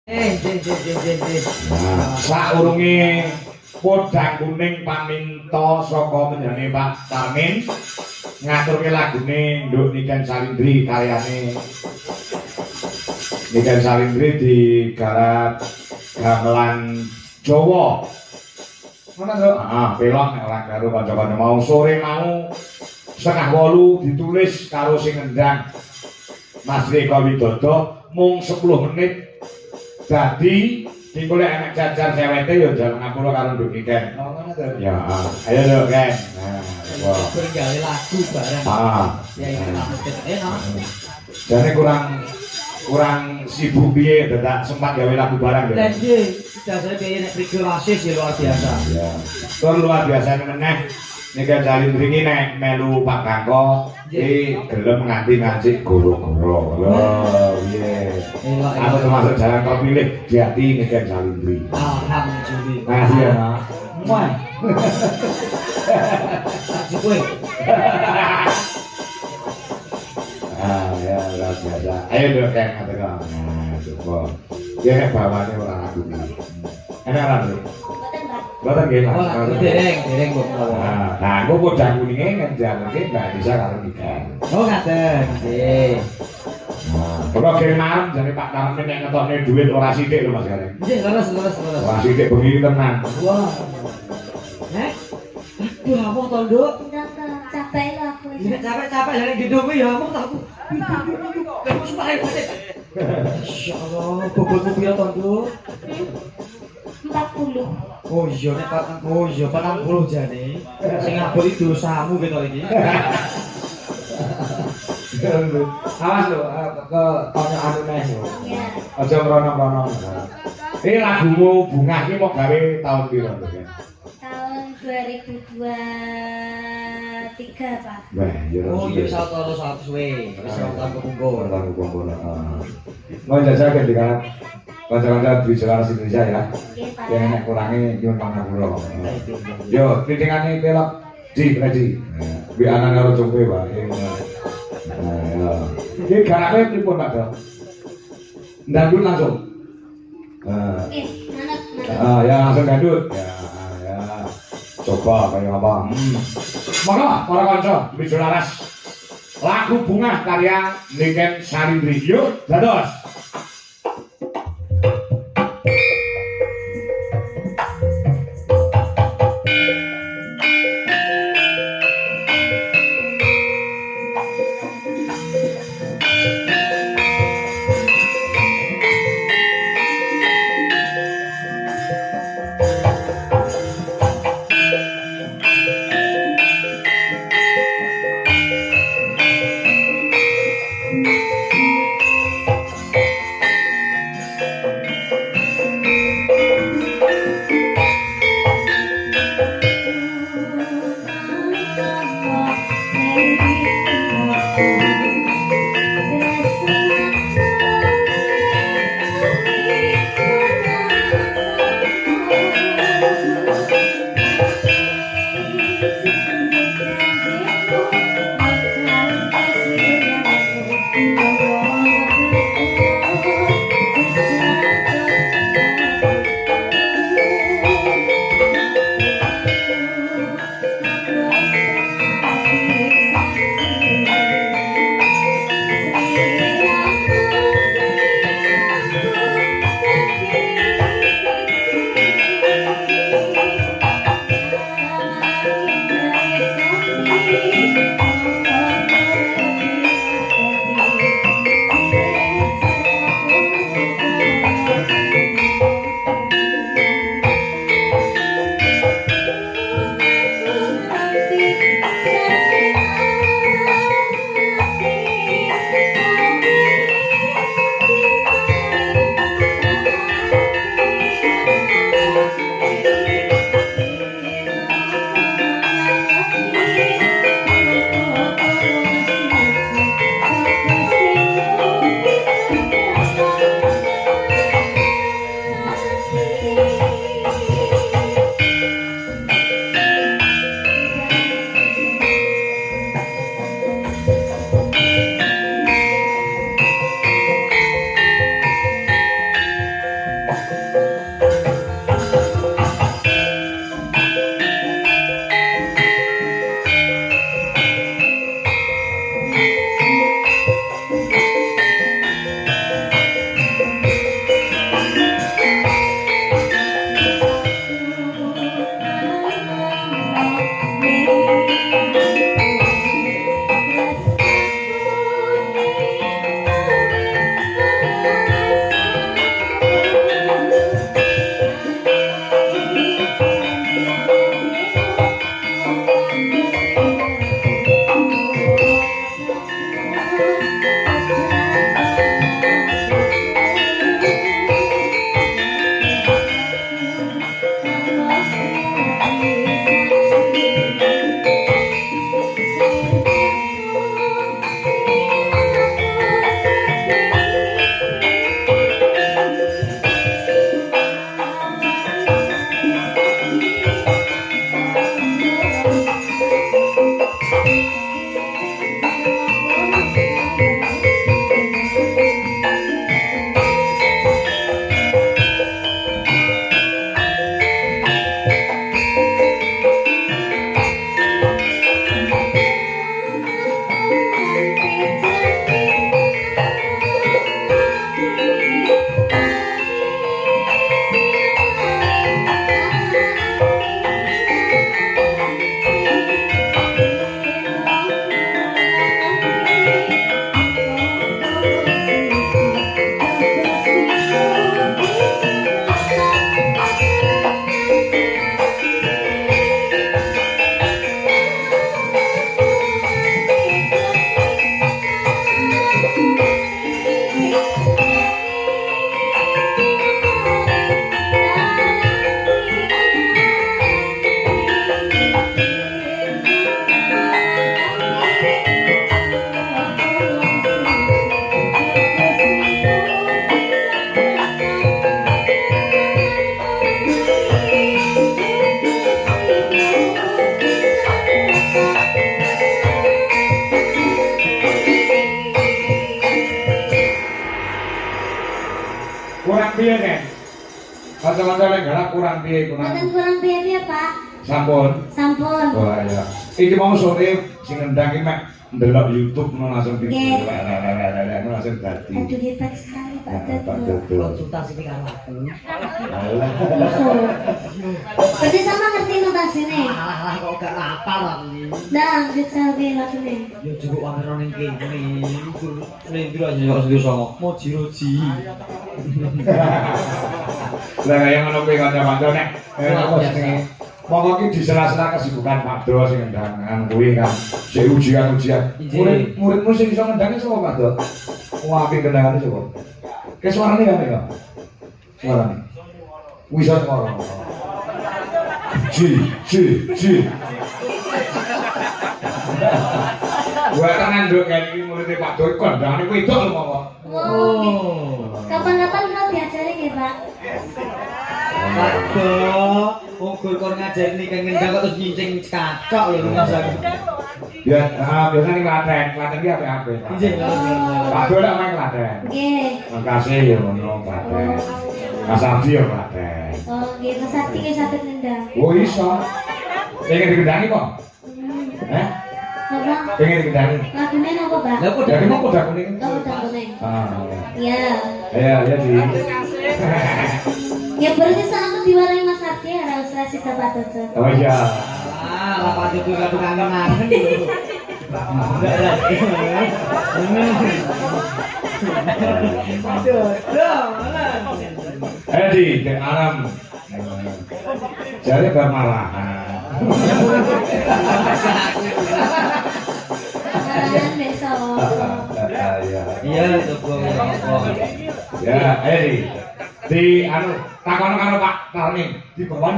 Nah, saurunge podang kuning paminta saka menjane Pak Tarmin ngaturke lagune Nduk Niken Salindri karyane Niken Salindri digarap gamelan Jawa. Mana to? Pelok nek ora karo kanca-kanca mau sore mau 7:30 ditulis karo sing ngendang Mas Rika Widodo mung 10 menit. Dadi dingolek enek jajar cewete ya jalan ngapura karo Nduk Niken. Oh, ngono to. Ya, ayo Nduk Ken. Nah, wah. Bergawe lagu bareng. Ya iki enak. Jane kurang sibuk piye dadak sempat gawe lagu bareng ya. Lah nggih, dasare piye nek regulasi ya luar biasa. Ya. Tur luar biasa meneh. Niken Salindri iki nek melu Pak Bangko iki gelem nganti goro-goro. Lho, piye. Aku termasuk jalan terpilih di hati Niken Salindri. Alhamdulillah. Makasih ya, Mas. Muai. Kowe. Ya, luar biasa. Ayo Nduk Ken ngatur. Nah, coba. Dia nek bawane ora lagu iki. Enak ora, Nduk? Boten nggih, Mas. Dereng kok. Nah, aku podang kuninge ngenjalke Mbak Anissa karo Niken. Oh, ngaten. Nggih. Nah, kok kemarin jane Pak Tarmin nek ngetokne dhuwit ora sithik lho Mas Gareng. Nggih, leres. Ora sithik bengi tenan. Wah. Nek. Aduh, apa to, Nduk? Capek lah aku. Nek capek-capek lha nek gitu ya apa tak aku. Kamu sepahe. Insyaallah, bobotmu piro to, Nduk? 40. Oh iya nek patang 40 jane. Sing ngaburi dosamu gitu iki. Awas lho, ke tanya anu neh lho. Ya. Aja mrono-mrono. Ini lagumu Bungah iki mau gawe tahun piro to, Ken? Tahun 2023, Pak. Wah, ya Oh iya satu suwe. Wis tahun kepungkur. Tahun kumpul. Mau jajake di kan kanca-kanca di Jelaras Indonesia ya. Nggih, Pak. Yang nek kurangi nyuwun pangapura. Yo, titingane pelok di Predi. Wi anak karo jongke wae. Nah, ya. Iki garape pripun Pak Dok? Ndandut langsung. Oke, manut. Ya langsung dandut. Ya. Coba kayak apa? Monggo para kanca di Jelaras. Lagu Bunga karya Niken Salindri. Yuk, dados. kurang piye nek? Kanca-kanca nek garap kurang piye kurang. Mboten kurang piye-piye, Pak. Sampun. Sampun. Wah ya. Iki mau sore sing ngendang iki mek ndelok YouTube langsung Nggih. langsung dadi. Aduh hebat sekali, Pak Pak Dodo. Dodo. konsultasi karo aku. Alah. Berarti sama ngerti notasine. Alah kok gak hafal aku. Ndang, bisa piye langsune. Ya cukup wamero ning kene. Iku lendro aja kok sedih songo. Moji-roji. Lah kaya ngono kuwi kanca-kanca nek apa jenenge? Monggo ki disela-sela kesibukan Pak Do sing ngendangan kuwi kan. Sik ujian-ujian. Murid-muridmu sing iso ngendangi sapa Pak Do? Wah, apik kendangane sapa? Ke suarane kan ya? Suarane. Wis ora. Ji. Gua tenan nduk kene iki murid Pak Do kandangane wedok lho monggo. Oh. Kapan-kapan kalau diajari nggih, Pak? Waduh, ukur kon ngajari nih kan ngendang kok terus nyincing cacok lho ngrasake. Ya, biasa ning Klaten. Klaten ki apik-apik. Nggih, Pak Do lek main Klaten. Nggih. Makasih ya ngono Klaten. Mas Abdi ya Klaten. Oh, nggih, Mas Sakti ki saged nendang. Oh iso. Pengen digendangi kok? Eh? Napa? Pengen digendangi? Lagune napa, Pak? Lah kok Jadi mau kuda kuning? Oh, udah kuning. Ah, Iya. ya sih. Ya berarti sama diwarai Mas Sakti harus rasi Pak Dodo. Oh iya. Ah, lapak itu kadung kangen-kangen lho. Di Aram. Jadi bermarahan. Kalian besok. Iya, coba Ya, di anu takono karo Pak Tarni di bawah